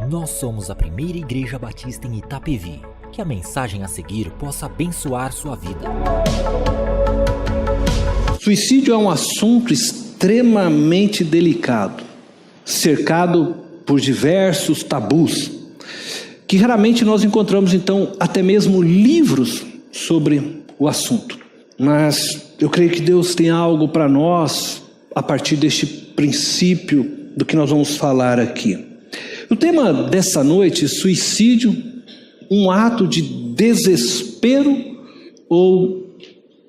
Nós somos a primeira igreja batista em Itapevi. Que a mensagem a seguir possa abençoar sua vida. Suicídio é um assunto extremamente delicado, cercado por diversos tabus, que raramente nós encontramos, então, até mesmo livros sobre o assunto. Mas eu creio que Deus tem algo para nós a partir deste princípio do que nós vamos falar aqui. O tema dessa noite, suicídio, um ato de desespero ou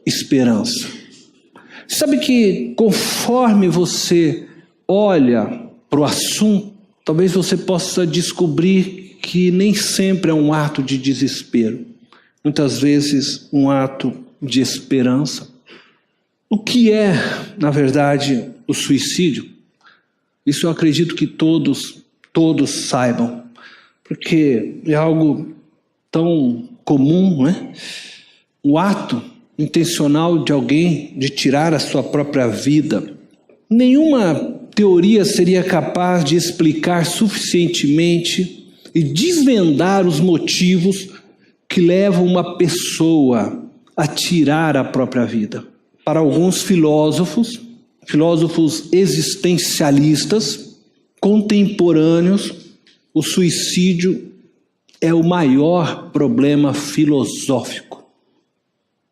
esperança. Sabe que conforme você olha para o assunto, talvez você possa descobrir que nem sempre é um ato de desespero. Muitas vezes um ato de esperança. O que é, na verdade, o suicídio? Isso eu acredito que todos saibam, porque é algo tão comum, né? O ato intencional de alguém de tirar a sua própria vida. Nenhuma teoria seria capaz de explicar suficientemente e desvendar os motivos que levam uma pessoa a tirar a própria vida. Para alguns filósofos existencialistas, contemporâneos, o suicídio é o maior problema filosófico.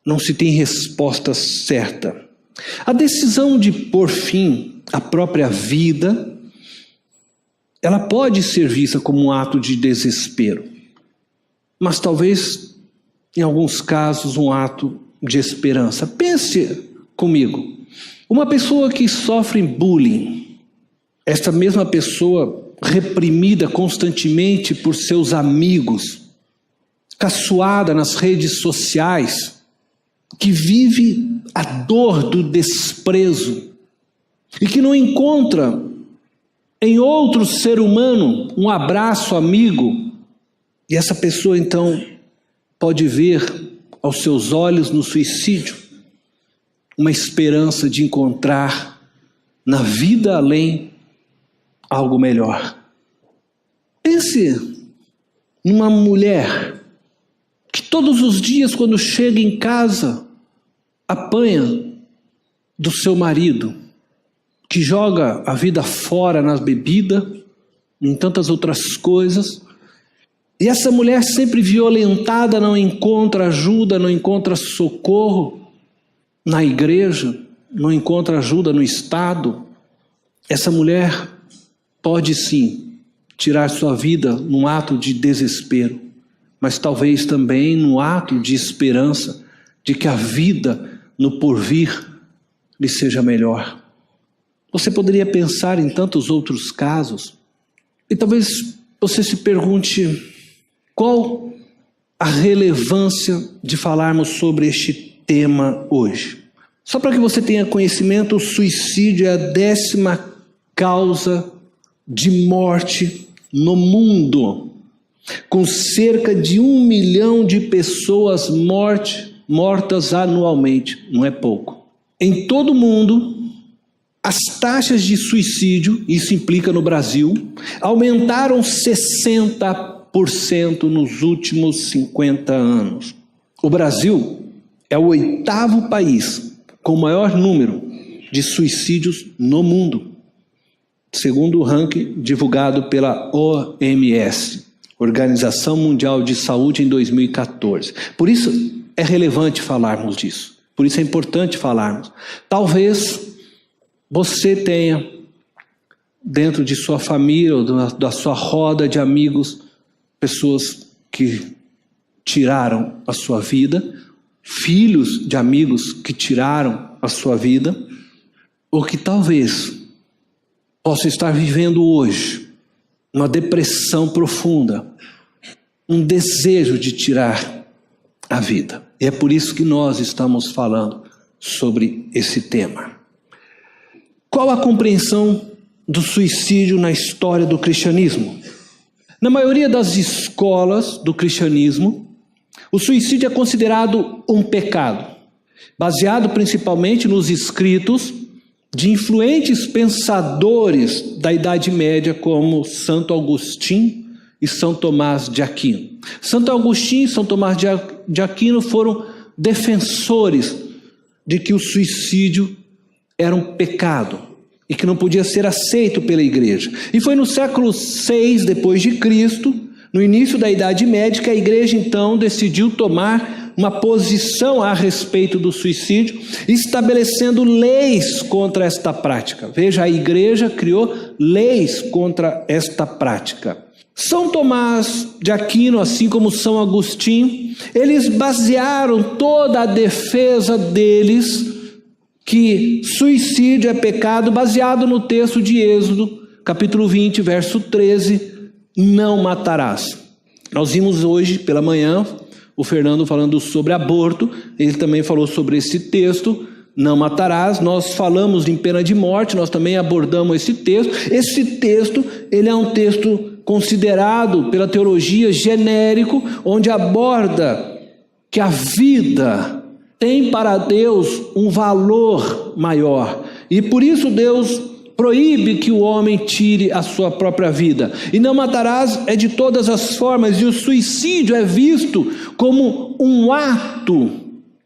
Não se tem resposta certa. A decisão de pôr fim à própria vida, ela pode ser vista como um ato de desespero, mas talvez, em alguns casos, um ato de esperança. Pense comigo, uma pessoa que sofre bullying, essa mesma pessoa reprimida constantemente por seus amigos, caçoada nas redes sociais, que vive a dor do desprezo e que não encontra em outro ser humano um abraço amigo, e essa pessoa então pode ver aos seus olhos no suicídio uma esperança de encontrar na vida além algo melhor. Pense numa mulher que todos os dias, quando chega em casa, apanha do seu marido, que joga a vida fora nas bebidas, em tantas outras coisas, e essa mulher sempre violentada não encontra ajuda, não encontra socorro na igreja, não encontra ajuda no Estado. Essa mulher pode sim tirar sua vida num ato de desespero, mas talvez também num ato de esperança de que a vida no porvir lhe seja melhor. Você poderia pensar em tantos outros casos, e talvez você se pergunte qual a relevância de falarmos sobre este tema hoje. Só para que você tenha conhecimento, o suicídio é a 10ª causa de morte no mundo, com cerca de 1 milhão de pessoas mortas anualmente. Não é pouco. Em todo o mundo, as taxas de suicídio, isso implica no Brasil, aumentaram 60% nos últimos 50 anos. O Brasil é o 8º país com o maior número de suicídios no mundo, segundo o ranking divulgado pela OMS, Organização Mundial de Saúde, em 2014. Por isso é relevante falarmos disso, por isso é importante falarmos. Talvez você tenha, dentro de sua família ou da sua roda de amigos, pessoas que tiraram a sua vida, filhos de amigos que tiraram a sua vida, ou que talvez possa estar vivendo hoje uma depressão profunda, um desejo de tirar a vida. E é por isso que nós estamos falando sobre esse tema. Qual a compreensão do suicídio na história do cristianismo? Na maioria das escolas do cristianismo, o suicídio é considerado um pecado, baseado principalmente nos escritos de influentes pensadores da Idade Média, como Santo Agostinho e São Tomás de Aquino. Santo Agostinho e São Tomás de Aquino foram defensores de que o suicídio era um pecado e que não podia ser aceito pela igreja. E foi no século VI depois de Cristo, no início da Idade Média, que a igreja então decidiu tomar uma posição a respeito do suicídio, estabelecendo leis contra esta prática. Veja, a igreja criou leis contra esta prática. São Tomás de Aquino, assim como São Agostinho, eles basearam toda a defesa deles que suicídio é pecado, baseado no texto de Êxodo, capítulo 20, verso 13, não matarás. Nós vimos hoje pela manhã o Fernando falando sobre aborto, ele também falou sobre esse texto, não matarás. Nós falamos em pena de morte, nós também abordamos esse texto. Esse texto, ele é um texto considerado pela teologia genérico, onde aborda que a vida tem para Deus um valor maior, e por isso Deus proíbe que o homem tire a sua própria vida. E não matarás é de todas as formas, e o suicídio é visto como um ato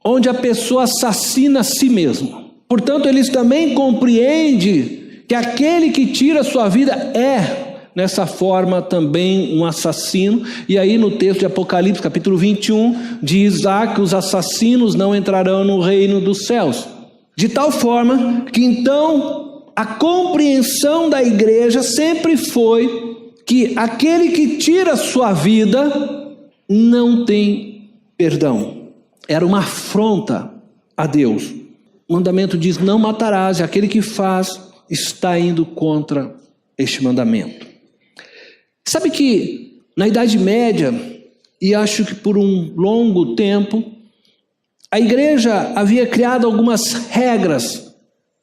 onde a pessoa assassina a si mesma. Portanto, eles também compreendem que aquele que tira a sua vida é, nessa forma, também um assassino. E aí no texto de Apocalipse, capítulo 21, diz lá que os assassinos não entrarão no reino dos céus. De tal forma que então a compreensão da igreja sempre foi que aquele que tira a sua vida não tem perdão. Era uma afronta a Deus. O mandamento diz: não matarás, e aquele que faz está indo contra este mandamento. Sabe que na Idade Média, e acho que por um longo tempo, a igreja havia criado algumas regras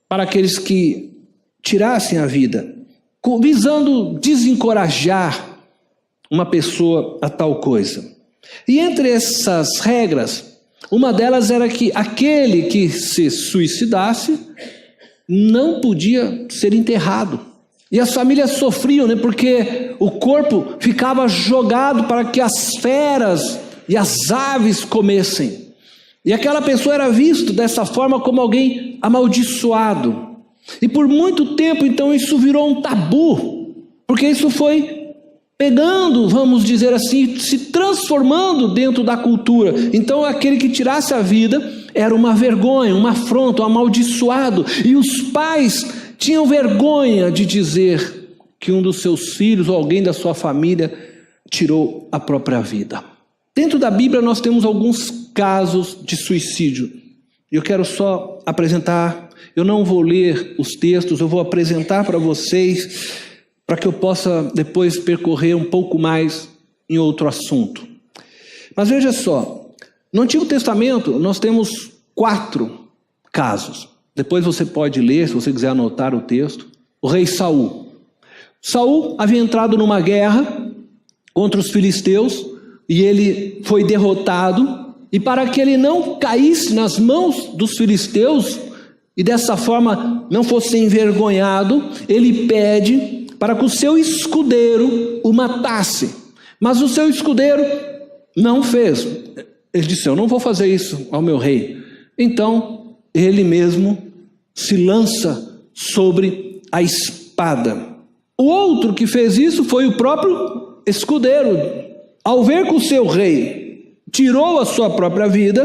para aqueles que tirassem a vida, visando desencorajar uma pessoa a tal coisa. E entre essas regras, uma delas era que aquele que se suicidasse não podia ser enterrado. E as famílias sofriam, né? Porque o corpo ficava jogado para que as feras e as aves comessem. E aquela pessoa era vista dessa forma como alguém amaldiçoado. E por muito tempo, então, isso virou um tabu, porque isso foi pegando, vamos dizer assim, se transformando dentro da cultura. Então, aquele que tirasse a vida era uma vergonha, uma afronta, um amaldiçoado. E os pais tinham vergonha de dizer que um dos seus filhos ou alguém da sua família tirou a própria vida. Dentro da Bíblia nós temos alguns casos de suicídio. Eu quero só apresentar, eu não vou ler os textos, eu vou apresentar para vocês, para que eu possa depois percorrer um pouco mais em outro assunto. Mas veja só, no Antigo Testamento nós temos 4 casos. Depois você pode ler, se você quiser anotar o texto. O rei Saul. Saul havia entrado numa guerra contra os filisteus e ele foi derrotado. E para que ele não caísse nas mãos dos filisteus e dessa forma não fosse envergonhado, ele pede para que o seu escudeiro o matasse. Mas o seu escudeiro não fez. Ele disse: eu não vou fazer isso ao meu rei. Então ele mesmo se lança sobre a espada. O outro que fez isso foi o próprio escudeiro. Ao ver que o seu rei tirou a sua própria vida,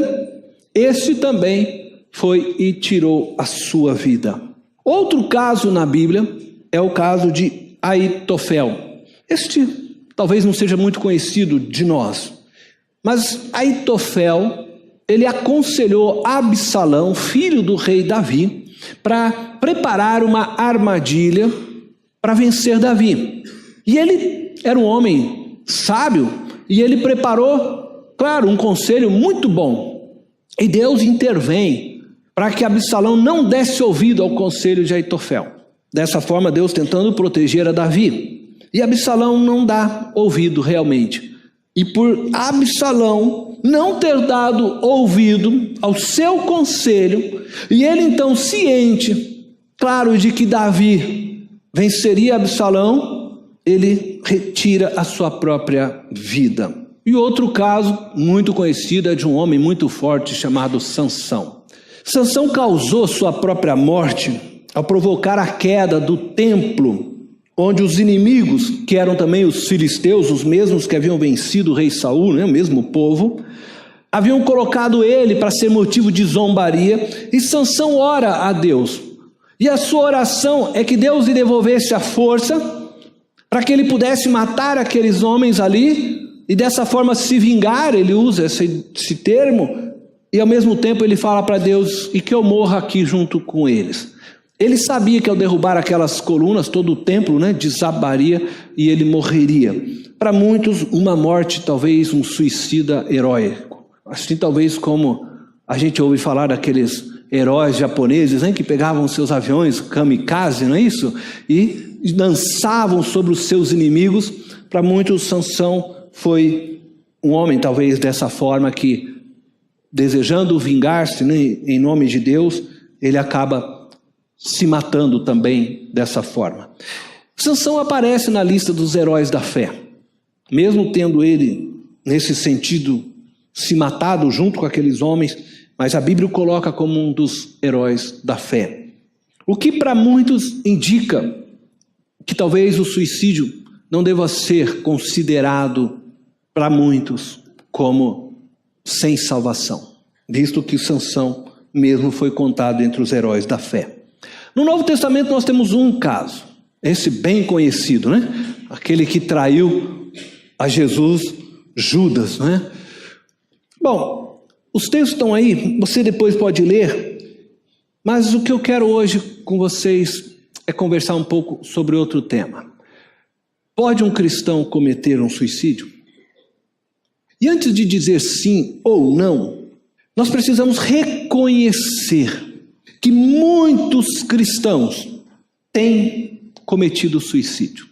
este também foi e tirou a sua vida. Outro caso na Bíblia é o caso de Aitofel. Este talvez não seja muito conhecido de nós, mas Aitofel, ele aconselhou Absalão, filho do rei Davi, para preparar uma armadilha para vencer Davi. E ele era um homem sábio, e ele preparou, claro, um conselho muito bom. E Deus intervém para que Absalão não desse ouvido ao conselho de Aitofel. Dessa forma, Deus tentando proteger a Davi. E Absalão não dá ouvido realmente. E por Absalão não ter dado ouvido ao seu conselho, e ele então ciente, claro, de que Davi venceria Absalão, ele retira a sua própria vida. E outro caso muito conhecido é de um homem muito forte chamado Sansão. Sansão causou sua própria morte ao provocar a queda do templo, onde os inimigos, que eram também os filisteus, os mesmos que haviam vencido o rei Saul, o mesmo povo, haviam colocado ele para ser motivo de zombaria, e Sansão ora a Deus. E a sua oração é que Deus lhe devolvesse a força para que ele pudesse matar aqueles homens ali e dessa forma se vingar. Ele usa esse termo, e ao mesmo tempo ele fala para Deus, e que eu morra aqui junto com eles. Ele sabia que ao derrubar aquelas colunas, todo o templo desabaria e ele morreria. Para muitos, uma morte, talvez um suicida heróico. Assim, talvez como a gente ouve falar daqueles heróis japoneses, que pegavam seus aviões, kamikaze, não é isso? E lançavam sobre os seus inimigos. Para muitos, Sansão foi um homem, talvez dessa forma, que desejando vingar-se em nome de Deus, ele acaba se matando também dessa forma. Sansão aparece na lista dos heróis da fé, mesmo tendo ele, nesse sentido, se matado junto com aqueles homens, mas a Bíblia o coloca como um dos heróis da fé. O que para muitos indica que talvez o suicídio não deva ser considerado para muitos como sem salvação, visto que Sansão mesmo foi contado entre os heróis da fé. No Novo Testamento nós temos um caso, esse bem conhecido, aquele que traiu a Jesus, Judas, Bom, os textos estão aí, você depois pode ler, mas o que eu quero hoje com vocês é conversar um pouco sobre outro tema. Pode um cristão cometer um suicídio? E antes de dizer sim ou não, nós precisamos reconhecer que muitos cristãos têm cometido suicídio.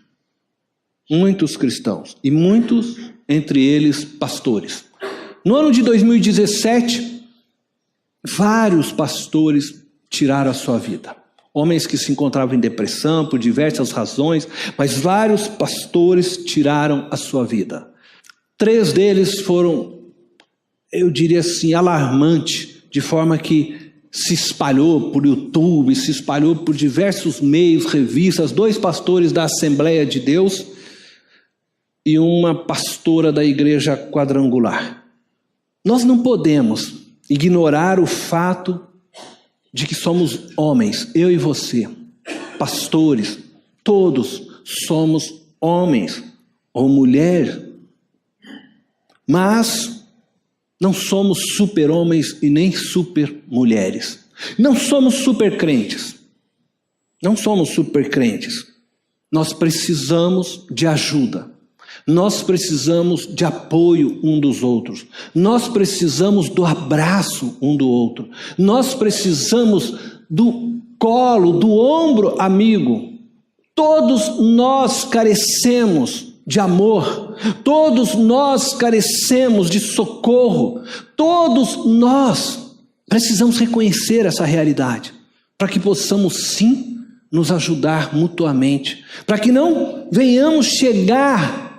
Muitos cristãos, e muitos entre eles pastores. No ano de 2017, vários pastores tiraram a sua vida. Homens que se encontravam em depressão por diversas razões, mas vários pastores tiraram a sua vida. 3 deles foram, eu diria assim, alarmantes, de forma que se espalhou por YouTube, se espalhou por diversos meios, revistas. 2 pastores da Assembleia de Deus e uma pastora da Igreja Quadrangular. Nós não podemos ignorar o fato de que somos homens, eu e você, pastores, todos somos homens ou mulher, mas não somos super-homens e nem super-mulheres. Não somos super-crentes. Não somos super-crentes. Nós precisamos de ajuda. Nós precisamos de apoio um dos outros. Nós precisamos do abraço um do outro. Nós precisamos do colo, do ombro amigo. Todos nós carecemos de amor. Todos nós carecemos de socorro. Todos nós precisamos reconhecer essa realidade, para que possamos sim nos ajudar mutuamente, para que não venhamos chegar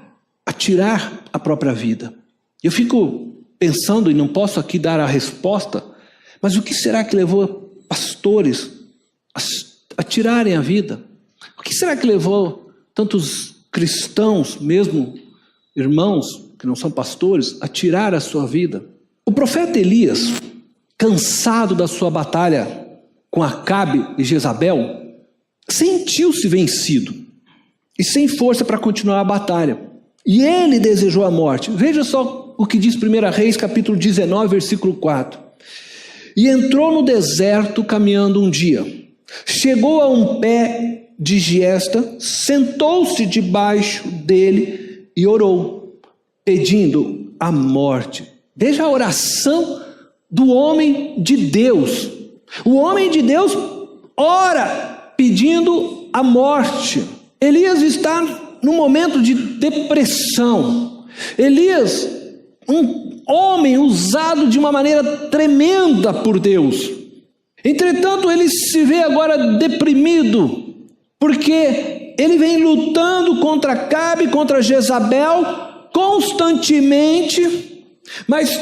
a tirar a própria vida. Eu fico pensando, e não posso aqui dar a resposta, mas o que será que levou pastores a tirarem a vida? O que será que levou tantos cristãos, mesmo irmãos que não são pastores, a tirar a sua vida? O profeta Elias, cansado da sua batalha com Acabe e Jezabel, sentiu-se vencido e sem força para continuar a batalha. E ele desejou a morte. Veja só o que diz 1 Reis, capítulo 19, versículo 4. E entrou no deserto caminhando um dia. Chegou a um pé de giesta, sentou-se debaixo dele e orou, pedindo a morte. Veja a oração do homem de Deus. O homem de Deus ora pedindo a morte. Elias está num momento de depressão. Elias, um homem usado de uma maneira tremenda por Deus. Entretanto, ele se vê agora deprimido, porque ele vem lutando contra Acabe, contra Jezabel, constantemente, mas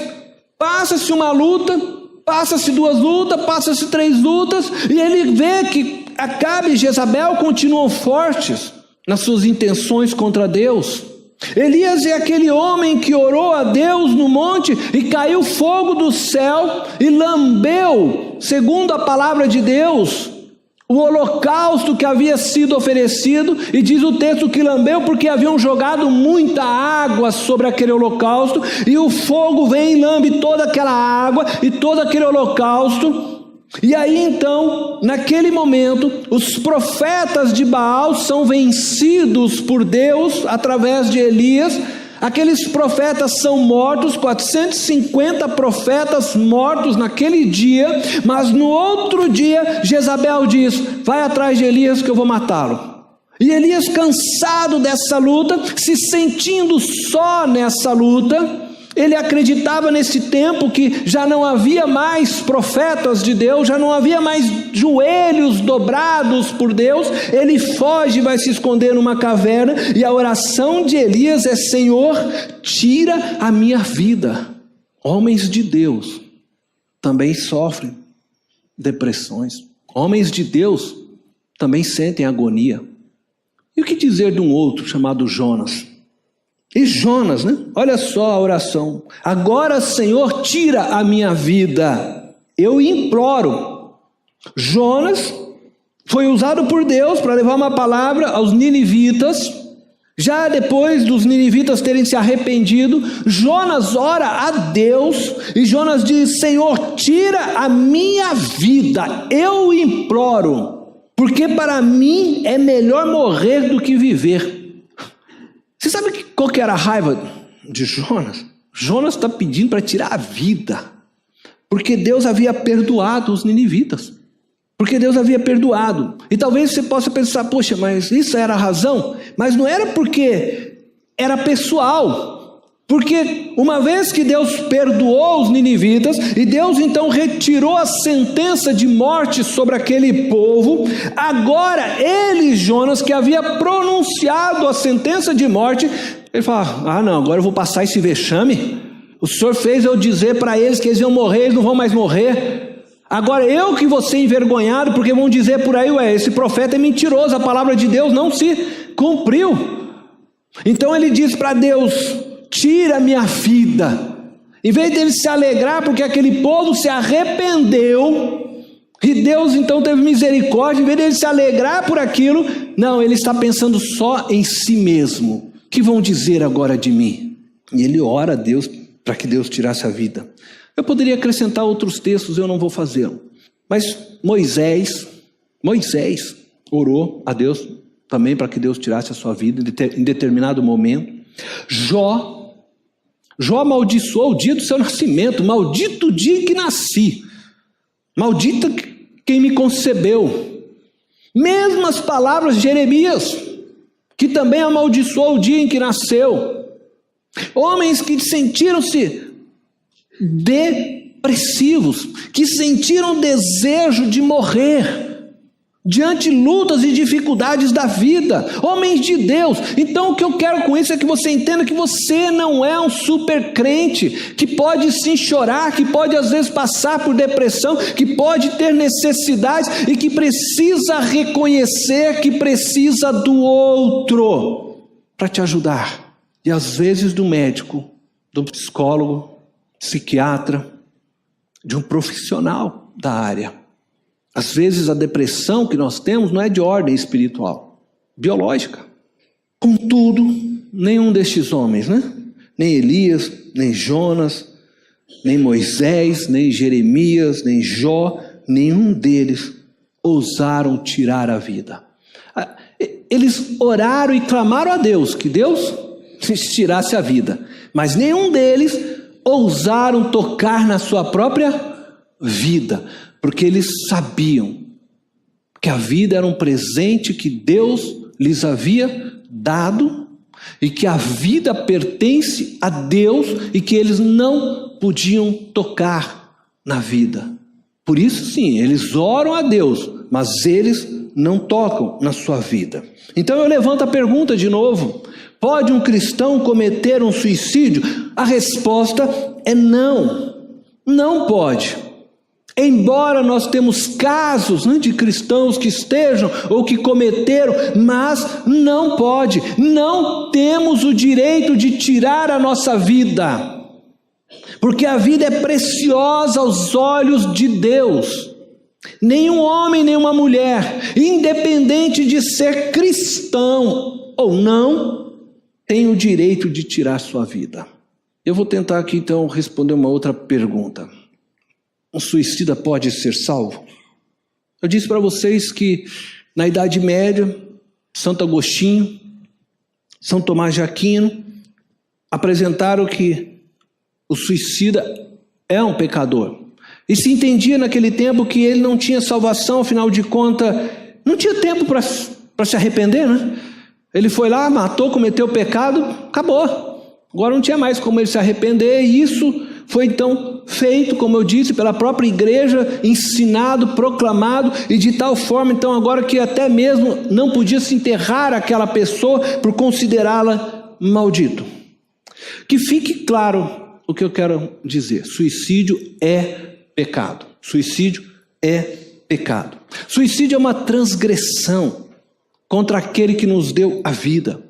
passa-se uma luta, passa-se 2 lutas, passa-se 3 lutas, e ele vê que Acabe e Jezabel continuam fortes nas suas intenções contra Deus. Elias é aquele homem que orou a Deus no monte e caiu fogo do céu e lambeu, segundo a palavra de Deus, o holocausto que havia sido oferecido, e diz o texto que lambeu porque haviam jogado muita água sobre aquele holocausto, e o fogo vem e lambe toda aquela água e todo aquele holocausto. E aí então, naquele momento, os profetas de Baal são vencidos por Deus através de Elias. Aqueles profetas são mortos, 450 profetas mortos naquele dia, mas no outro dia Jezabel diz: vai atrás de Elias que eu vou matá-lo. E Elias, cansado dessa luta, se sentindo só nessa luta, ele acreditava nesse tempo que já não havia mais profetas de Deus, já não havia mais joelhos dobrados por Deus. Ele foge e vai se esconder numa caverna, e a oração de Elias é: Senhor, tira a minha vida. Homens de Deus também sofrem depressões, homens de Deus também sentem agonia. E o que dizer de um outro chamado Jonas? E Jonas, né? Olha só a oração: agora, Senhor, tira a minha vida, eu imploro. Jonas foi usado por Deus para levar uma palavra aos ninivitas. Já depois dos ninivitas terem se arrependido, Jonas ora a Deus, e Jonas diz: Senhor, tira a minha vida, eu imploro, porque para mim é melhor morrer do que viver. Você sabe qual que era a raiva de Jonas? Jonas está pedindo para tirar a vida, porque Deus havia perdoado os ninivitas, porque Deus havia perdoado. E talvez você possa pensar: poxa, mas isso era a razão? Mas não era, porque era pessoal. Porque uma vez que Deus perdoou os ninivitas, e Deus então retirou a sentença de morte sobre aquele povo, agora ele, Jonas, que havia pronunciado a sentença de morte, ele fala: ah não, agora eu vou passar esse vexame. O Senhor fez eu dizer para eles que eles iam morrer, eles não vão mais morrer. Agora eu que vou ser envergonhado, porque vão dizer por aí: ué, esse profeta é mentiroso, a palavra de Deus não se cumpriu. Então ele diz para Deus: tira a minha vida. Em vez dele se alegrar porque aquele povo se arrependeu, e Deus então teve misericórdia, em vez dele se alegrar por aquilo, não, ele está pensando só em si mesmo. O que vão dizer agora de mim? E ele ora a Deus para que Deus tirasse a vida. Eu poderia acrescentar outros textos, eu não vou fazê-lo. Mas Moisés orou a Deus também para que Deus tirasse a sua vida em determinado momento. Jó amaldiçoou o dia do seu nascimento: maldito o dia em que nasci, maldita quem me concebeu. Mesmas palavras de Jeremias, que também amaldiçoou o dia em que nasceu. Homens que sentiram-se depressivos, que sentiram desejo de morrer diante de lutas e dificuldades da vida, homens de Deus. Então o que eu quero com isso é que você entenda que você não é um super crente, que pode sim chorar, que pode às vezes passar por depressão, que pode ter necessidades e que precisa reconhecer que precisa do outro para te ajudar. E às vezes do médico, do psicólogo, psiquiatra, de um profissional da área. Às vezes a depressão que nós temos não é de ordem espiritual, biológica. Contudo, nenhum destes homens, né? Nem Elias, nem Jonas, nem Moisés, nem Jeremias, nem Jó, nenhum deles ousaram tirar a vida. Eles oraram e clamaram a Deus, que Deus tirasse a vida, mas nenhum deles ousaram tocar na sua própria vida, porque eles sabiam que a vida era um presente que Deus lhes havia dado, e que a vida pertence a Deus, e que eles não podiam tocar na vida. Por isso sim, eles oram a Deus, mas eles não tocam na sua vida. Então eu levanto a pergunta de novo: pode um cristão cometer um suicídio? A resposta é não. Não pode. Embora nós temos casos de cristãos que estejam ou que cometeram, mas não pode. Não temos o direito de tirar a nossa vida, porque a vida é preciosa aos olhos de Deus. Nenhum homem, nenhuma mulher, independente de ser cristão ou não, tem o direito de tirar sua vida. Eu vou tentar aqui então responder uma outra pergunta. Um suicida pode ser salvo? Eu disse para vocês que na Idade Média, Santo Agostinho, São Tomás de Aquino apresentaram que o suicida é um pecador. E se entendia naquele tempo que ele não tinha salvação, afinal de contas, não tinha tempo para se arrepender, né? Ele foi lá, matou, cometeu o pecado, acabou. Agora não tinha mais como ele se arrepender, e isso foi então feito, como eu disse, pela própria igreja, ensinado, proclamado, e de tal forma então agora que até mesmo não podia se enterrar aquela pessoa por considerá-la maldito. Que fique claro o que eu quero dizer: suicídio é pecado. Suicídio é pecado. Suicídio é uma transgressão contra aquele que nos deu a vida.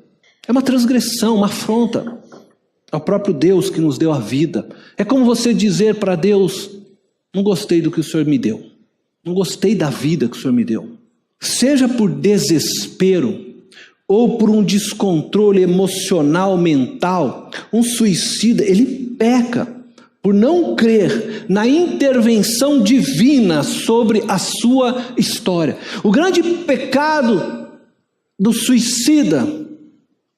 É uma transgressão, uma afronta ao próprio Deus que nos deu a vida. É como você dizer para Deus: não gostei do que o Senhor me deu, não gostei da vida que o Senhor me deu. Seja por desespero ou por um descontrole emocional, mental, um suicida, ele peca por não crer na intervenção divina sobre a sua história. O grande pecado do suicida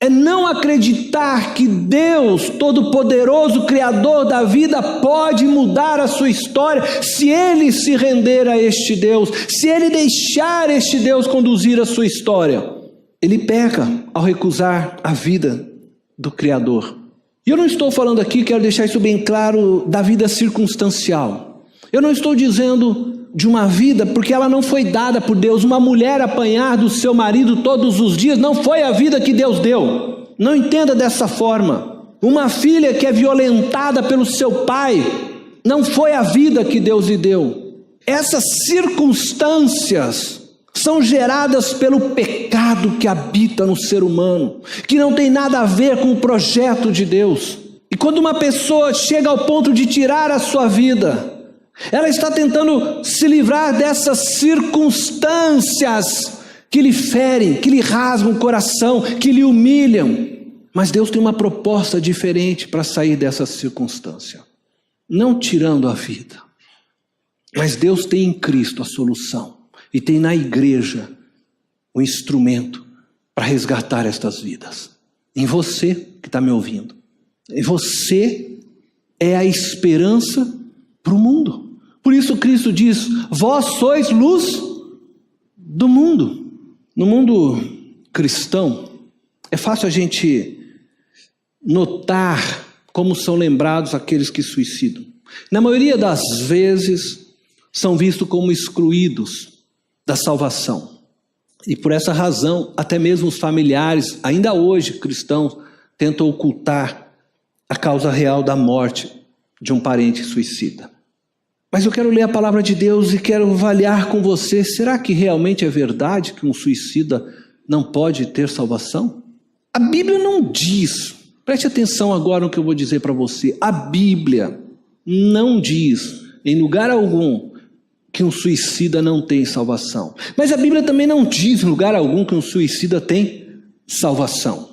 é não acreditar que Deus Todo-Poderoso, Criador da vida, pode mudar a sua história se ele se render a este Deus, se ele deixar este Deus conduzir a sua história. Ele peca ao recusar a vida do Criador. E eu não estou falando aqui, quero deixar isso bem claro, da vida circunstancial. Eu não estou dizendo de uma vida porque ela não foi dada por Deus. Uma mulher apanhar do seu marido todos os dias não foi a vida que Deus deu. Não entenda dessa forma. Uma filha que é violentada pelo seu pai não foi a vida que Deus lhe deu. Essas circunstâncias são geradas pelo pecado que habita no ser humano, que não tem nada a ver com o projeto de Deus. E quando uma pessoa chega ao ponto de tirar a sua vida, ela está tentando se livrar dessas circunstâncias que lhe ferem, que lhe rasgam o coração, que lhe humilham. Mas Deus tem uma proposta diferente para sair dessa circunstância. Não tirando a vida, mas Deus tem em Cristo a solução. E tem na igreja o instrumento para resgatar estas vidas. Em você que está me ouvindo. E você é a esperança para o mundo. Por isso Cristo diz: vós sois luz do mundo. No mundo cristão, é fácil a gente notar como são lembrados aqueles que suicidam. Na maioria das vezes, são vistos como excluídos da salvação. E por essa razão, até mesmo os familiares, ainda hoje cristãos, tentam ocultar a causa real da morte de um parente suicida. Mas eu quero ler a palavra de Deus e quero avaliar com você: será que realmente é verdade que um suicida não pode ter salvação? A Bíblia não diz, preste atenção agora no que eu vou dizer para você, a Bíblia não diz em lugar algum que um suicida não tem salvação. Mas a Bíblia também não diz em lugar algum que um suicida tem salvação.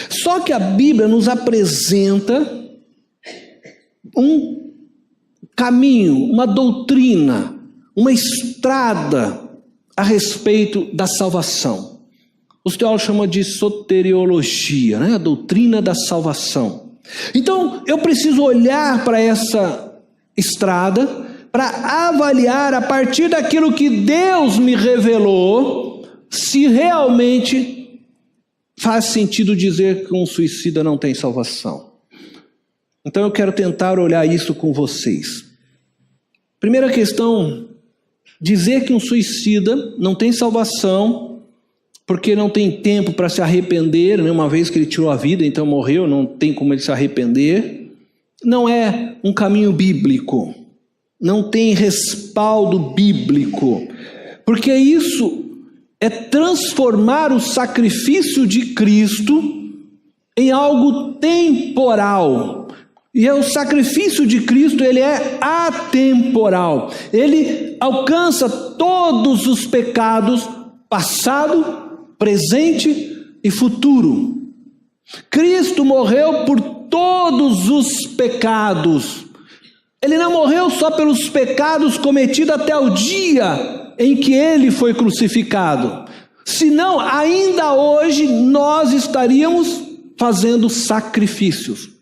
Só que a Bíblia nos apresenta um caminho, uma doutrina, uma estrada a respeito da salvação. Os teólogos chamam de soteriologia, né? A doutrina da salvação. Então, eu preciso olhar para essa estrada para avaliar a partir daquilo que Deus me revelou, se realmente faz sentido dizer que um suicida não tem salvação. Então eu quero tentar olhar isso com vocês. Primeira questão Dizer que um suicida não tem salvação, porque não tem tempo para se arrepender, né? Uma vez que ele tirou a vida, então morreu, não tem como ele se arrepender, não é um caminho bíblico, não tem respaldo bíblico, porque isso é transformar o sacrifício de Cristo em algo temporal. E o sacrifício de Cristo, ele é atemporal. Ele alcança todos os pecados, passado, presente e futuro. Cristo morreu por todos os pecados. Ele não morreu só pelos pecados cometidos até o dia em que ele foi crucificado. Senão, ainda hoje, nós estaríamos fazendo sacrifícios.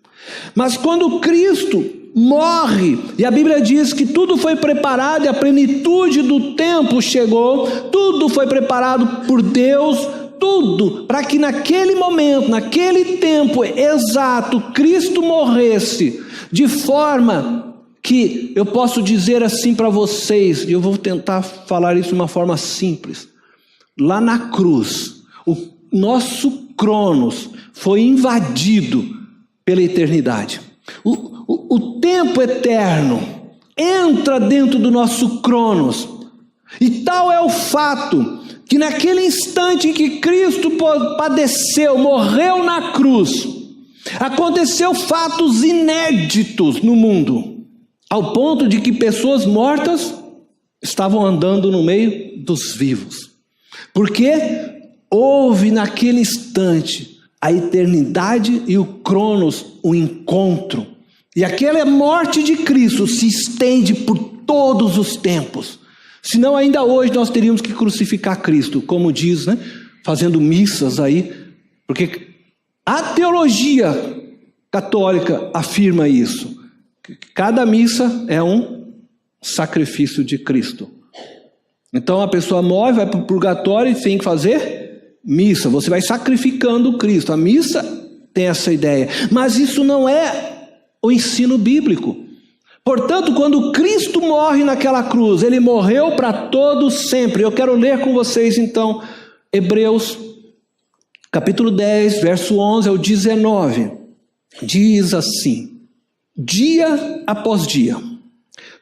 Mas quando Cristo morre, e a Bíblia diz que tudo foi preparado e a plenitude do tempo chegou, tudo foi preparado por Deus, tudo para que naquele momento, naquele tempo exato, Cristo morresse de forma que eu posso dizer assim para vocês, e eu vou tentar falar isso de uma forma simples. Lá na cruz, o nosso Cronos foi invadido pela eternidade. O tempo eterno entra dentro do nosso Cronos. E tal é o fato que naquele instante em que Cristo padeceu, morreu na cruz, aconteceu fatos inéditos no mundo, ao ponto de que pessoas mortas estavam andando no meio dos vivos. Porque houve naquele instante a eternidade e o Cronos, o encontro. E aquela morte de Cristo se estende por todos os tempos. Senão ainda hoje nós teríamos que crucificar Cristo, como diz, né? Fazendo missas aí, porque a teologia católica afirma isso. Cada missa é um sacrifício de Cristo. Então a pessoa morre, vai para o purgatório e tem que fazer missa. Você vai sacrificando Cristo. A missa tem essa ideia. Mas isso não é o ensino bíblico. Portanto, quando Cristo morre naquela cruz, ele morreu para todos sempre. Eu quero ler com vocês então Hebreus capítulo 10, verso 11 ao 19. Diz assim: dia após dia,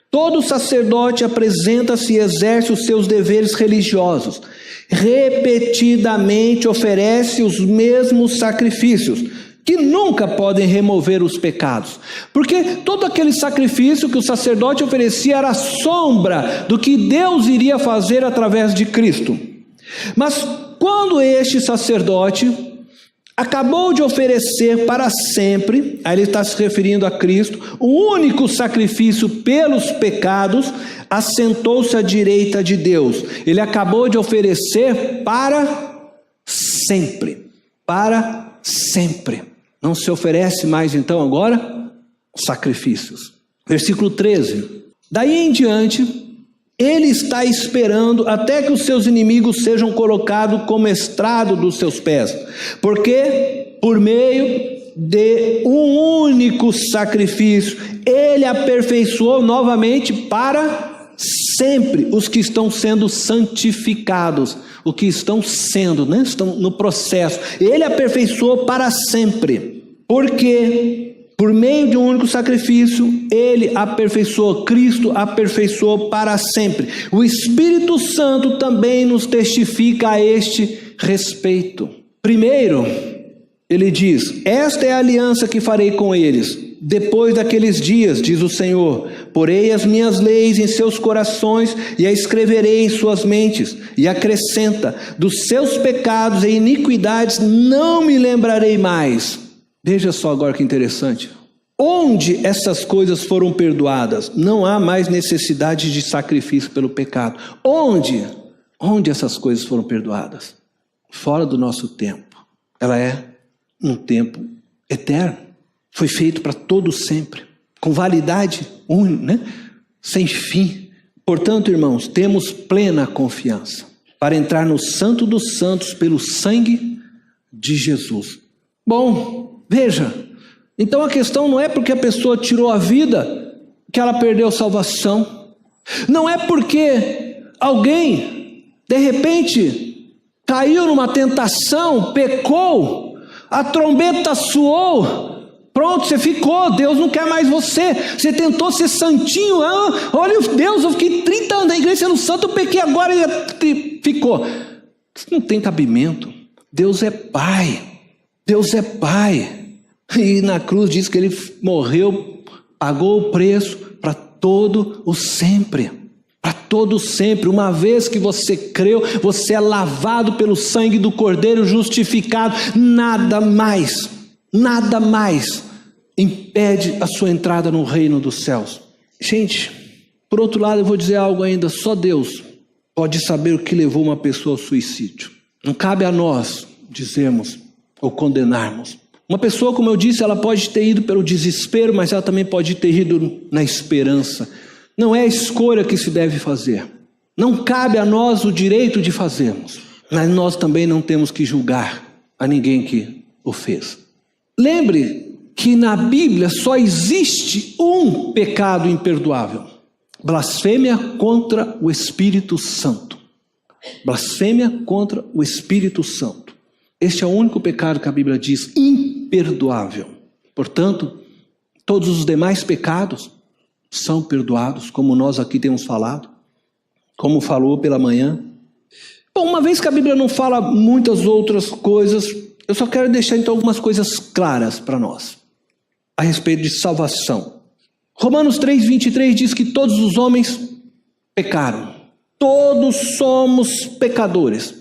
todo sacerdote apresenta-se e exerce os seus deveres religiosos. Repetidamente oferece os mesmos sacrifícios, que nunca podem remover os pecados. Porque todo aquele sacrifício que o sacerdote oferecia era sombra do que Deus iria fazer através de Cristo. Mas quando este sacerdote acabou de oferecer para sempre, aí ele está se referindo a Cristo, o único sacrifício pelos pecados, assentou-se à direita de Deus. Ele acabou de oferecer para sempre. Para sempre. Não se oferece mais então agora sacrifícios. Versículo 13. Daí em diante, ele está esperando até que os seus inimigos sejam colocados como estrado dos seus pés. Porque por meio de um único sacrifício, ele aperfeiçoou novamente para sempre os que estão sendo santificados. O que estão sendo, né? Estão no processo. Ele aperfeiçoou para sempre. Porque por meio de um único sacrifício, ele aperfeiçoou, Cristo aperfeiçoou para sempre. O Espírito Santo também nos testifica a este respeito. Primeiro, ele diz: esta é a aliança que farei com eles. Depois daqueles dias, diz o Senhor, porei as minhas leis em seus corações e a escreverei em suas mentes. E acrescenta: dos seus pecados e iniquidades não me lembrarei mais. Veja só agora que interessante. Onde essas coisas foram perdoadas, não há mais necessidade de sacrifício pelo pecado. Onde essas coisas foram perdoadas? Fora do nosso tempo. Ela é um tempo eterno. Foi feito para todo sempre, com validade única, né? Sem fim. Portanto, irmãos, temos plena confiança para entrar no Santo dos Santos pelo sangue de Jesus. Bom, veja, então a questão não é porque a pessoa tirou a vida que ela perdeu salvação. Não é porque alguém, de repente, caiu numa tentação, pecou, a trombeta soou, pronto, você ficou, Deus não quer mais você. Você tentou ser santinho, olha Deus, eu fiquei 30 anos na igreja sendo santo, eu pequei agora e ficou. Isso não tem cabimento. Deus é Pai, Deus é Pai. E na cruz diz que Ele morreu, pagou o preço para todo o sempre. Para todo sempre. Uma vez que você creu, você é lavado pelo sangue do Cordeiro, justificado. Nada mais impede a sua entrada no reino dos céus. Gente, por outro lado eu vou dizer algo ainda. Só Deus pode saber o que levou uma pessoa ao suicídio. Não cabe a nós dizermos ou condenarmos. Uma pessoa, como eu disse, ela pode ter ido pelo desespero, mas ela também pode ter ido na esperança. Não é a escolha que se deve fazer. Não cabe a nós o direito de fazermos. Mas nós também não temos que julgar a ninguém que o fez. Lembre que na Bíblia só existe um pecado imperdoável: blasfêmia contra o Espírito Santo. Blasfêmia contra o Espírito Santo. Este é o único pecado que a Bíblia diz imperdoável. Portanto, todos os demais pecados são perdoados, como nós aqui temos falado, como falou pela manhã. Bom, uma vez que a Bíblia não fala muitas outras coisas, eu só quero deixar então algumas coisas claras para nós, a respeito de salvação. Romanos 3:23 diz que todos os homens pecaram. Todos somos pecadores.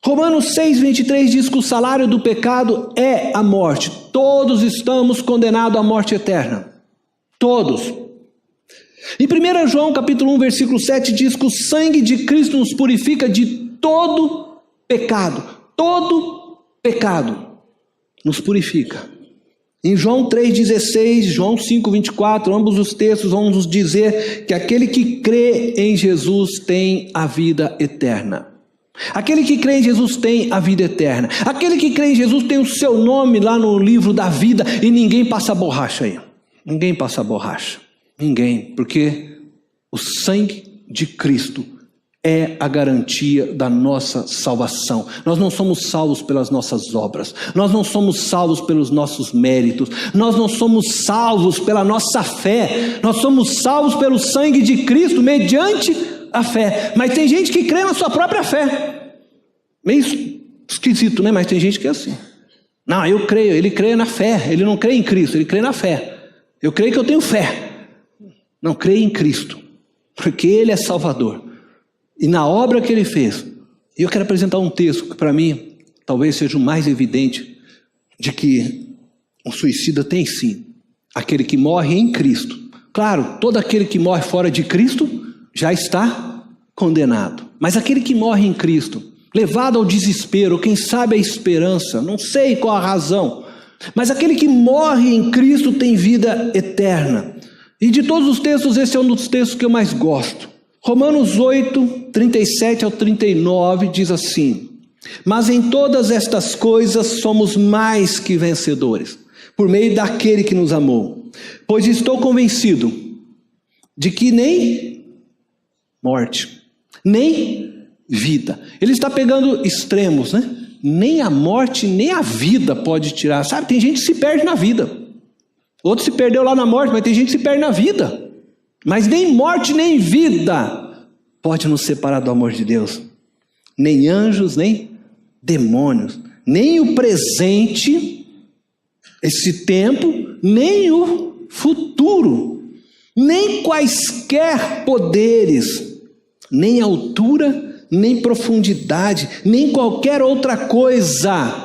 Romanos 6:23 diz que o salário do pecado é a morte. Todos estamos condenados à morte eterna. Todos. Em 1 João capítulo 1, versículo 7 diz que o sangue de Cristo nos purifica de todo pecado. Todo pecado nos purifica. Em João 3,16, João 5,24, ambos os textos vão nos dizer que aquele que crê em Jesus tem a vida eterna. Aquele que crê em Jesus tem a vida eterna. Aquele que crê em Jesus tem o seu nome lá no livro da vida e ninguém passa borracha aí. Ninguém passa borracha. Ninguém, porque o sangue de Cristo é a garantia da nossa salvação. Nós não somos salvos pelas nossas obras. Nós não somos salvos pelos nossos méritos. Nós não somos salvos pela nossa fé. Nós somos salvos pelo sangue de Cristo, mediante a fé. Mas tem gente que crê na sua própria fé. Meio esquisito, né? Mas tem gente que é assim. Não, eu creio. Ele crê na fé. Ele não crê em Cristo, ele crê na fé. Eu creio que eu tenho fé. Não, creio em Cristo, porque Ele é Salvador. E na obra que Ele fez. E eu quero apresentar um texto que para mim talvez seja o mais evidente de que um suicida tem sim aquele que morre em Cristo. Claro, todo aquele que morre fora de Cristo já está condenado. Mas aquele que morre em Cristo, levado ao desespero, ou quem sabe a esperança, não sei qual a razão, mas aquele que morre em Cristo tem vida eterna. E de todos os textos, esse é um dos textos que eu mais gosto. Romanos 8, 37 ao 39 diz assim: mas em todas estas coisas somos mais que vencedores, por meio daquele que nos amou. Pois estou convencido de que nem morte, nem vida. Ele está pegando extremos, né? Nem a morte, nem a vida pode tirar. Sabe, tem gente que se perde na vida. Outro se perdeu lá na morte, mas tem gente que se perde na vida. Mas nem morte, nem vida pode nos separar do amor de Deus. Nem anjos, nem demônios. Nem o presente, esse tempo, nem o futuro. Nem quaisquer poderes, nem altura, nem profundidade, nem qualquer outra coisa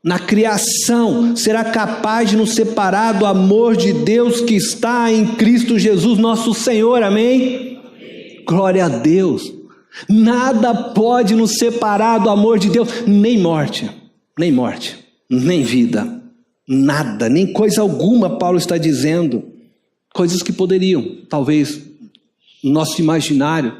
na criação será capaz de nos separar do amor de Deus que está em Cristo Jesus, nosso Senhor, amém? Glória a Deus. Nada pode nos separar do amor de Deus, nem morte, nem vida, nada, nem coisa alguma. Paulo está dizendo coisas que poderiam, talvez, no nosso imaginário,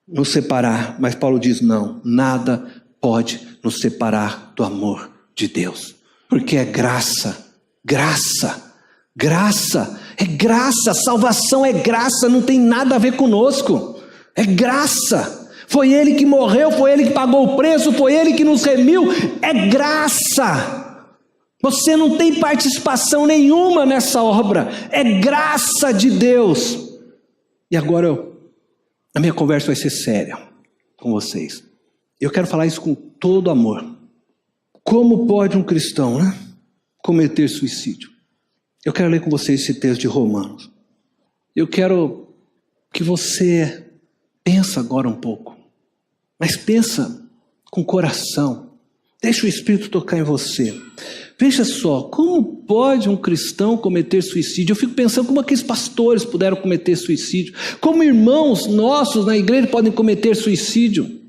nos separar, mas Paulo diz não, nada pode nos separar do amor de Deus, porque é graça, é graça, salvação é graça, não tem nada a ver conosco, É graça. Foi Ele que morreu, foi Ele que pagou o preço, foi Ele que nos remiu. É graça. Você não tem participação nenhuma nessa obra. É graça de Deus. E agora a minha conversa vai ser séria com vocês. Eu quero falar isso com todo amor. Como pode um cristão, cometer suicídio? Eu quero ler com vocês esse texto de Romanos. Eu quero que você pense agora um pouco. Mas pensa com coração. Deixa o Espírito tocar em você. Veja só, como pode um cristão cometer suicídio? Eu fico pensando como aqueles pastores puderam cometer suicídio. Como irmãos nossos na igreja podem cometer suicídio.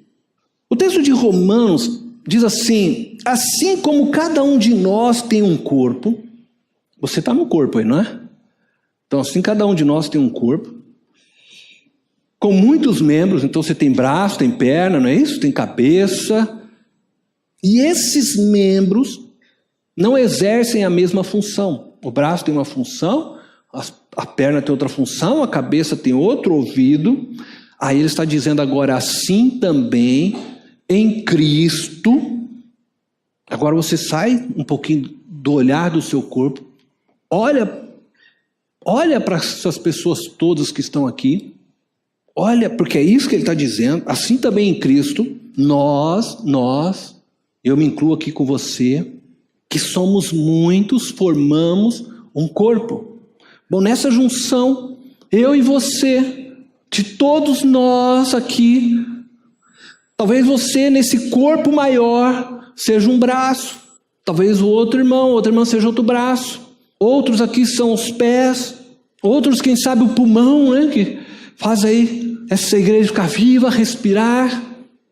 O texto de Romanos diz assim: assim como cada um de nós tem um corpo, você está no corpo aí, não é? Então assim cada um de nós tem um corpo, com muitos membros, então você tem braço, tem perna, não é isso? Tem cabeça, e esses membros não exercem a mesma função. O braço tem uma função, a perna tem outra função, a cabeça tem outro ouvido. Aí ele está dizendo agora, assim também em Cristo. Agora você sai um pouquinho do olhar do seu corpo, olha para essas pessoas todas que estão aqui, olha, porque é isso que ele está dizendo. Assim também em Cristo, nós, eu me incluo aqui com você, que somos muitos, formamos um corpo. Bom, nessa junção, eu e você, de todos nós aqui, talvez você nesse corpo maior seja um braço, talvez o outro irmã seja outro braço, outros aqui são os pés, outros quem sabe o pulmão, que faz aí essa igreja ficar viva, respirar,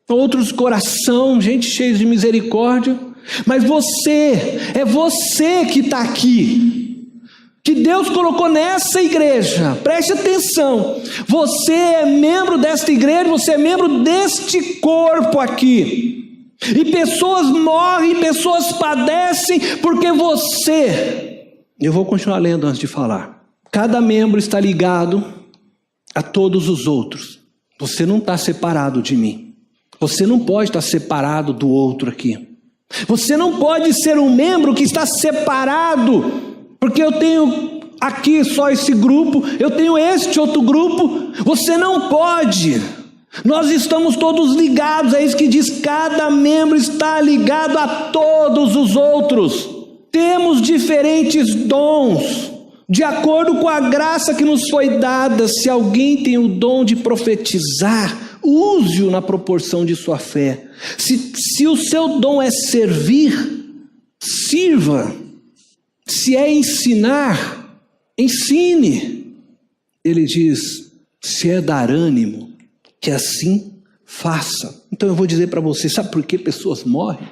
outros coração, gente cheia de misericórdia. Mas é você que está aqui, que Deus colocou nessa igreja. Preste atenção, você é membro desta igreja, você é membro deste corpo aqui, e pessoas morrem, pessoas padecem porque eu vou continuar lendo antes de falar. Cada membro está ligado a todos os outros. Você não está separado de mim, você não pode estar separado do outro aqui. Você não pode ser um membro que está separado, porque eu tenho aqui só esse grupo, eu tenho este outro grupo. Você não pode. Nós estamos todos ligados, é isso que diz, cada membro está ligado a todos os outros. Temos diferentes dons, de acordo com a graça que nos foi dada. Se alguém tem o dom de profetizar, use-o na proporção de sua fé. Se o seu dom é servir, sirva. Se é ensinar, ensine. Ele diz, se é dar ânimo, que assim faça. Então eu vou dizer para você, sabe por que pessoas morrem?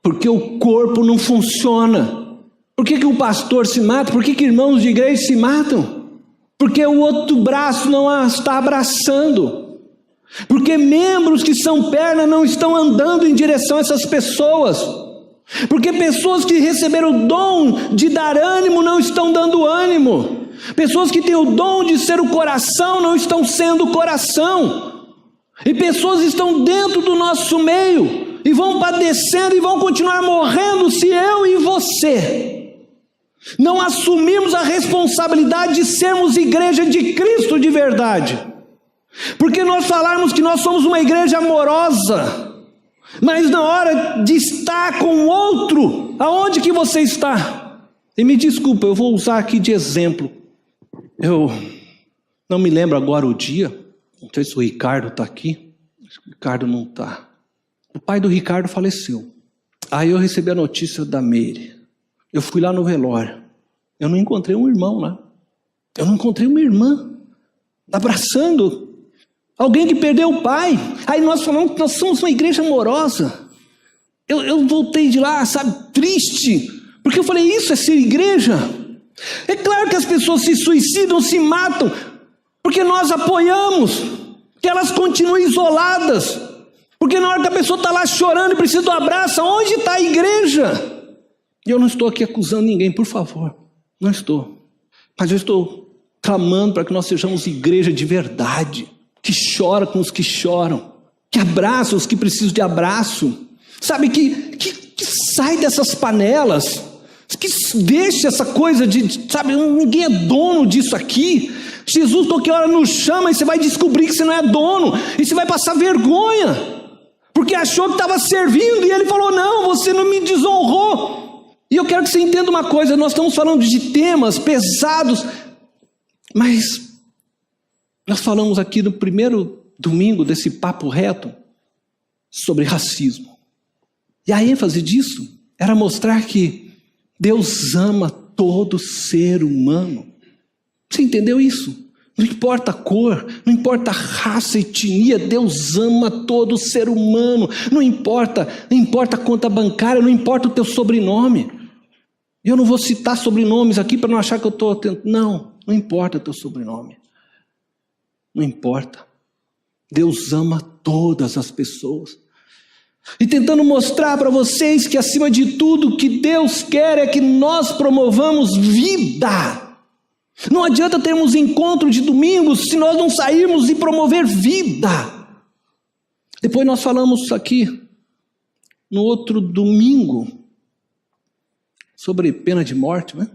Porque o corpo não funciona. Por que o pastor se mata? Por que irmãos de igreja se matam? Porque o outro braço não a está abraçando. Porque membros que são perna não estão andando em direção a essas pessoas. Porque pessoas que receberam o dom de dar ânimo não estão dando ânimo. Pessoas que têm o dom de ser o coração não estão sendo o coração. E pessoas estão dentro do nosso meio e vão padecendo e vão continuar morrendo se eu e você não assumirmos a responsabilidade de sermos igreja de Cristo de verdade. Porque nós falarmos que nós somos uma igreja amorosa, mas na hora de estar com o outro, aonde que você está? E me desculpa, eu vou usar aqui de exemplo. Eu não me lembro agora o dia, não sei se o Ricardo está aqui. Acho que o Ricardo não está. O pai do Ricardo faleceu. Aí eu recebi a notícia da Meire. Eu fui lá no velório. Eu não encontrei um irmão lá. Eu não encontrei uma irmã abraçando alguém que perdeu o pai. Aí nós falamos que nós somos uma igreja amorosa. Eu voltei de lá, sabe, triste, porque eu falei, isso é ser igreja? É claro que as pessoas se suicidam, se matam, porque nós apoiamos que elas continuem isoladas, porque na hora que a pessoa está lá chorando e precisa do abraço, onde está a igreja? E eu não estou aqui acusando ninguém, por favor, não estou, mas eu estou clamando para que nós sejamos igreja de verdade, que chora com os que choram, que abraça os que precisam de abraço, sabe, que sai dessas panelas, que deixa essa coisa de, sabe, ninguém é dono disso aqui. Jesus qualquer hora nos chama e você vai descobrir que você não é dono, e você vai passar vergonha, porque achou que estava servindo, e ele falou, não, você não me desonrou. E eu quero que você entenda uma coisa, nós estamos falando de temas pesados, mas nós falamos aqui no primeiro domingo desse papo reto sobre racismo. E a ênfase disso era mostrar que Deus ama todo ser humano. Você entendeu isso? Não importa a cor, não importa a raça, etnia, Deus ama todo ser humano. Não importa a conta bancária, não importa o teu sobrenome. Eu não vou citar sobrenomes aqui para não achar que eu estou tentando. Não importa o teu sobrenome. Não importa. Deus ama todas as pessoas. E tentando mostrar para vocês que acima de tudo o que Deus quer é que nós promovamos vida. Não adianta termos encontro de domingos se nós não sairmos e promover vida. Depois nós falamos aqui no outro domingo sobre pena de morte, né?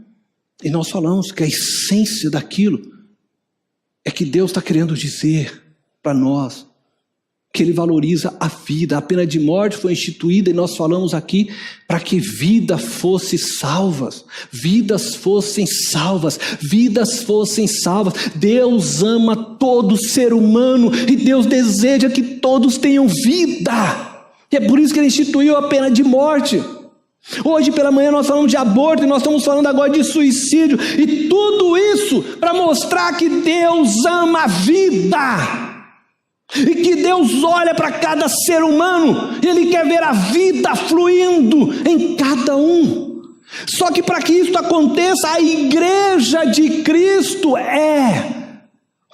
E nós falamos que a essência daquilo é que Deus está querendo dizer para nós que Ele valoriza a vida. A pena de morte foi instituída, e nós falamos aqui, para que vidas fossem salvas. Vidas fossem salvas. Vidas fossem salvas. Deus ama todo ser humano, e Deus deseja que todos tenham vida. E é por isso que Ele instituiu a pena de morte. Hoje pela manhã nós falamos de aborto, e nós estamos falando agora de suicídio, e tudo isso para mostrar que Deus ama a vida. E que Deus olha para cada ser humano, e Ele quer ver a vida fluindo em cada um. Só que para que isso aconteça, a igreja de Cristo é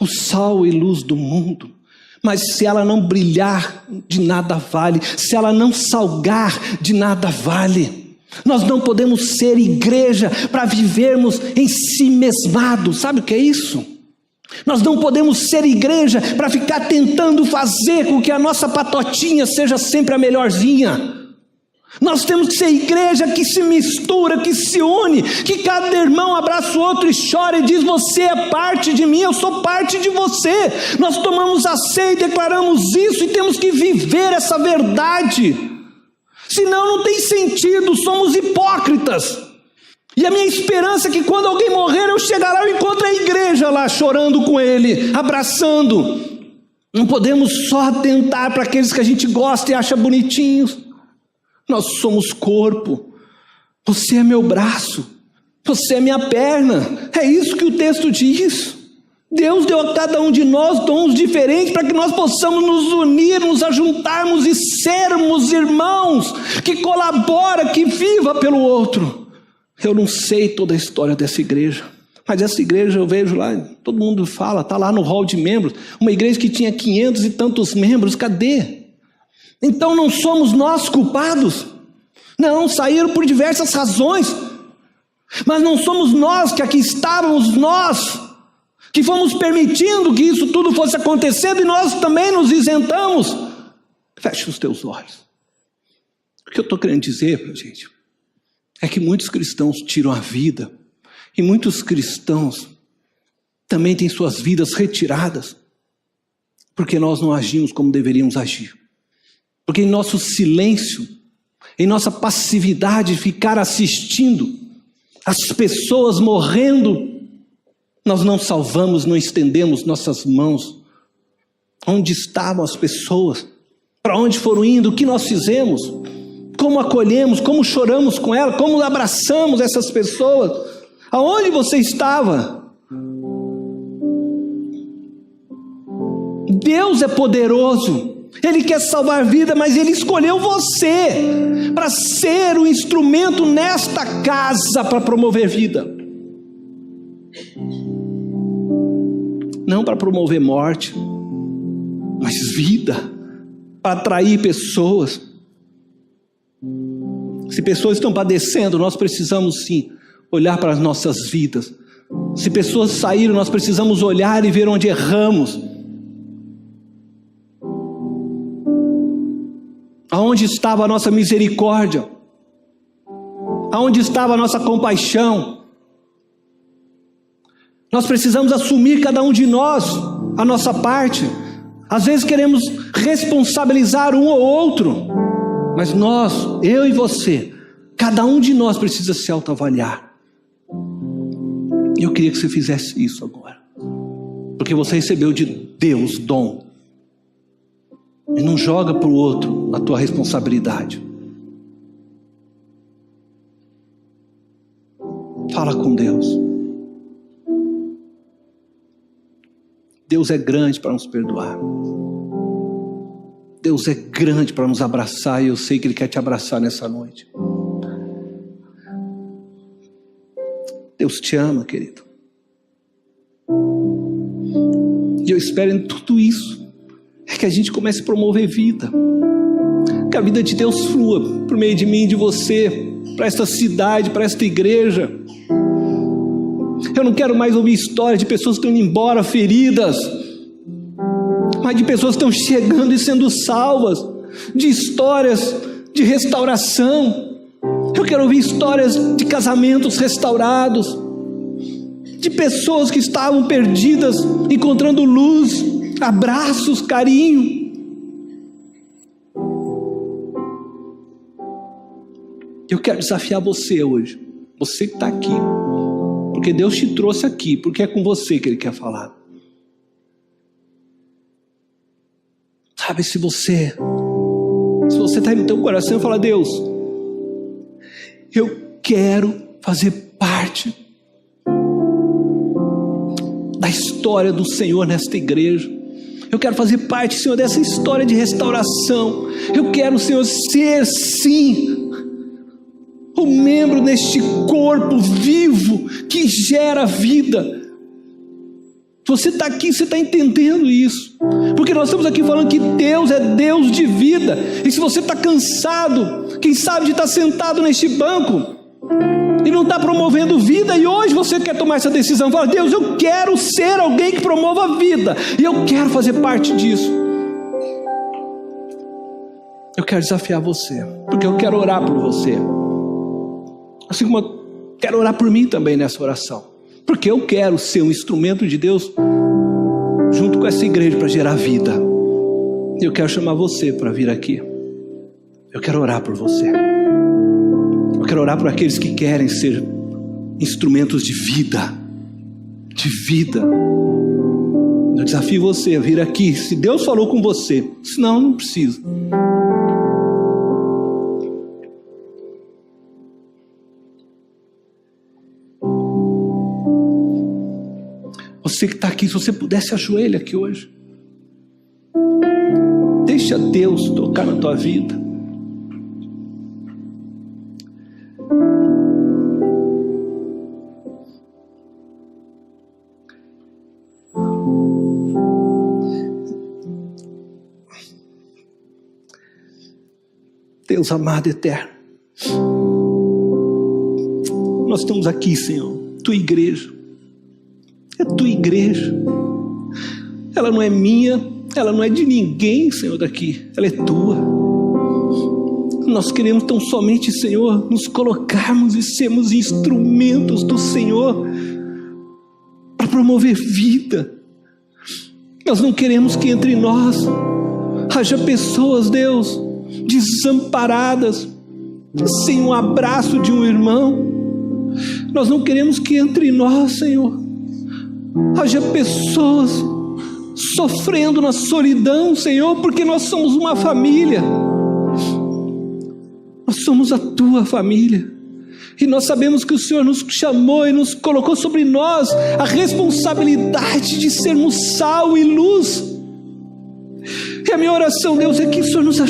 o sal e luz do mundo. Mas se ela não brilhar, de nada vale. Se ela não salgar, de nada vale. Nós não podemos ser igreja para vivermos em si mesmados. Sabe o que é isso? Nós não podemos ser igreja para ficar tentando fazer com que a nossa patotinha seja sempre a melhorzinha. Nós temos que ser igreja que se mistura, que se une, que cada irmão abraça o outro e chora e diz, você é parte de mim, eu sou parte de você. Nós tomamos a ceia e declaramos isso, e temos que viver essa verdade. Senão não tem sentido, somos hipócritas. E a minha esperança é que quando alguém morrer, eu chegar lá e encontro a igreja lá chorando com ele, abraçando. Não podemos só atentar para aqueles que a gente gosta e acha bonitinhos. Nós somos corpo. Você é meu braço, você é minha perna. É isso que o texto diz. Deus deu a cada um de nós dons diferentes para que nós possamos nos unir, nos ajuntarmos e sermos irmãos que colaboram, que viva pelo outro. Eu não sei toda a história dessa igreja, mas essa igreja eu vejo lá, todo mundo fala, está lá no hall de membros, uma igreja que tinha 500 e tantos membros, cadê? Então não somos nós culpados? Não, saíram por diversas razões, mas não somos nós que aqui estávamos, nós que fomos permitindo que isso tudo fosse acontecendo, e nós também nos isentamos. Feche os teus olhos. O que eu estou querendo dizer, gente, é que muitos cristãos tiram a vida, e muitos cristãos também têm suas vidas retiradas, porque nós não agimos como deveríamos agir. Porque em nosso silêncio, em nossa passividade de ficar assistindo as pessoas morrendo, nós não salvamos, não estendemos nossas mãos. Onde estavam as pessoas? Para onde foram indo? O que nós fizemos? Como acolhemos? Como choramos com elas? Como abraçamos essas pessoas? Aonde você estava? Deus é poderoso. Ele quer salvar vida, mas Ele escolheu você para ser o instrumento nesta casa para promover vida. Não para promover morte, mas vida, para atrair pessoas. Se pessoas estão padecendo, nós precisamos sim olhar para as nossas vidas. Se pessoas saíram, nós precisamos olhar e ver onde erramos. Aonde estava a nossa misericórdia? Aonde estava a nossa compaixão? Nós precisamos assumir, cada um de nós, a nossa parte. Às vezes queremos responsabilizar um ou outro, mas nós, eu e você, cada um de nós precisa se autoavaliar. E eu queria que você fizesse isso agora, porque você recebeu de Deus dom, e não joga para o outro a tua responsabilidade. Fala com Deus. Deus é grande para nos perdoar. Deus é grande para nos abraçar, e eu sei que Ele quer te abraçar nessa noite. Deus te ama, querido. E eu espero em tudo isso que a gente comece a promover vida, que a vida de Deus flua por meio de mim e de você, para esta cidade, para esta igreja. Eu não quero mais ouvir histórias de pessoas que estão indo embora feridas, mas de pessoas que estão chegando e sendo salvas, de histórias de restauração. Eu quero ouvir histórias de casamentos restaurados, de pessoas que estavam perdidas, encontrando luz, abraços, carinho. Eu quero desafiar você hoje, você que está aqui, porque Deus te trouxe aqui, porque é com você que Ele quer falar. Sabe, se você está aí no teu coração e fala: Deus, eu quero fazer parte da história do Senhor nesta igreja. Eu quero fazer parte, Senhor, dessa história de restauração. Eu quero, Senhor, ser sim um membro neste corpo vivo que gera vida. Você está aqui, você está entendendo isso, porque nós estamos aqui falando que Deus é Deus de vida. E se você está cansado, quem sabe, de estar sentado neste banco e não está promovendo vida, e hoje você quer tomar essa decisão, fala: Deus, eu quero ser alguém que promova a vida, e eu quero fazer parte disso. Eu quero desafiar você, porque eu quero orar por você, assim como eu quero orar por mim também nessa oração, porque eu quero ser um instrumento de Deus junto com essa igreja para gerar vida. Eu quero chamar você para vir aqui. Eu quero orar por você. Eu quero orar por aqueles que querem ser instrumentos de vida. De vida. Eu desafio você a vir aqui. Se Deus falou com você, senão não precisa. Você que está aqui, se você pudesse, ajoelha aqui hoje. Deixa Deus tocar na tua vida. Deus amado eterno, nós estamos aqui, Senhor, tua igreja. É tua igreja. Ela não é minha, ela não é de ninguém, Senhor, daqui. Ela é tua. Nós queremos tão somente, Senhor, nos colocarmos e sermos instrumentos do Senhor para promover vida. Nós não queremos que entre nós haja pessoas, Deus, desamparadas, sem um abraço de um irmão. Nós não queremos que entre nós, Senhor, haja pessoas sofrendo na solidão, Senhor, porque nós somos uma família. Nós somos a tua família. E nós sabemos que o Senhor nos chamou e nos colocou sobre nós a responsabilidade de sermos sal e luz. E a minha oração, Deus, é que o Senhor nos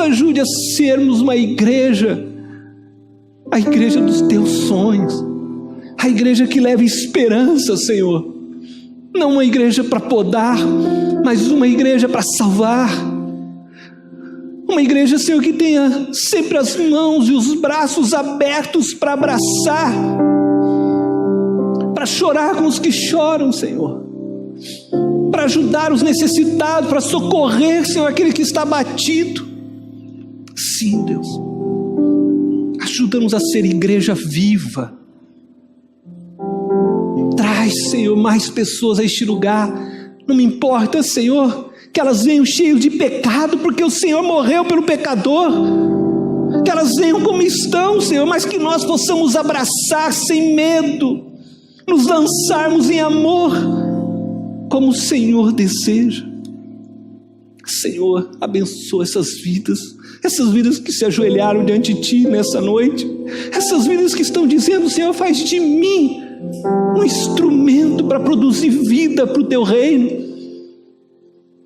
ajude a sermos uma igreja, a igreja dos teus sonhos, a igreja que leva esperança, Senhor. Não uma igreja para podar, mas uma igreja para salvar. Uma igreja, Senhor, que tenha sempre as mãos e os braços abertos para abraçar, para chorar com os que choram, Senhor, para ajudar os necessitados, para socorrer, Senhor, aquele que está abatido. Sim, Deus. Ajuda-nos a ser igreja viva. Traz, Senhor, mais pessoas a este lugar. Não me importa, Senhor, que elas venham cheias de pecado, porque o Senhor morreu pelo pecador. Que elas venham como estão, Senhor, mas que nós possamos abraçar sem medo, nos lançarmos em amor, como o Senhor deseja. Senhor, abençoa essas vidas que se ajoelharam diante de Ti nessa noite, essas vidas que estão dizendo: Senhor, faz de mim um instrumento para produzir vida para o Teu reino.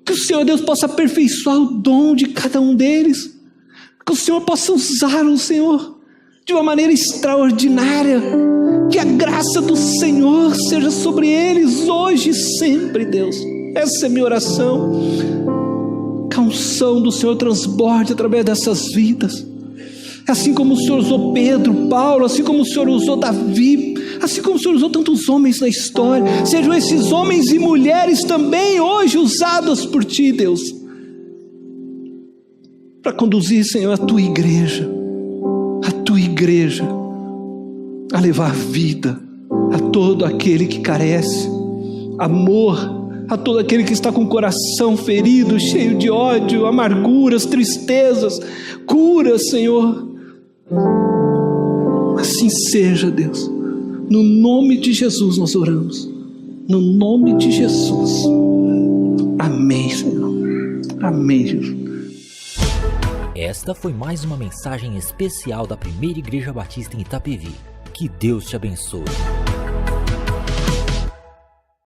Que o Senhor Deus possa aperfeiçoar o dom de cada um deles, que o Senhor possa usá-lo, Senhor, de uma maneira extraordinária, que a graça do Senhor seja sobre eles hoje e sempre, Deus. Essa é a minha oração. Que a unção do Senhor transborde através dessas vidas, assim como o Senhor usou Pedro, Paulo, assim como o Senhor usou Davi, assim como o Senhor usou tantos homens na história. Sejam esses homens e mulheres também hoje usados por Ti, Deus, para conduzir, Senhor, a Tua igreja a levar vida a todo aquele que carece, amor a todo aquele que está com o coração ferido, cheio de ódio, amarguras, tristezas. Cura, Senhor. Assim seja, Deus. No nome de Jesus nós oramos. No nome de Jesus. Amém, Senhor. Amém, Jesus. Esta foi mais uma mensagem especial da Primeira Igreja Batista em Itapevi. Que Deus te abençoe.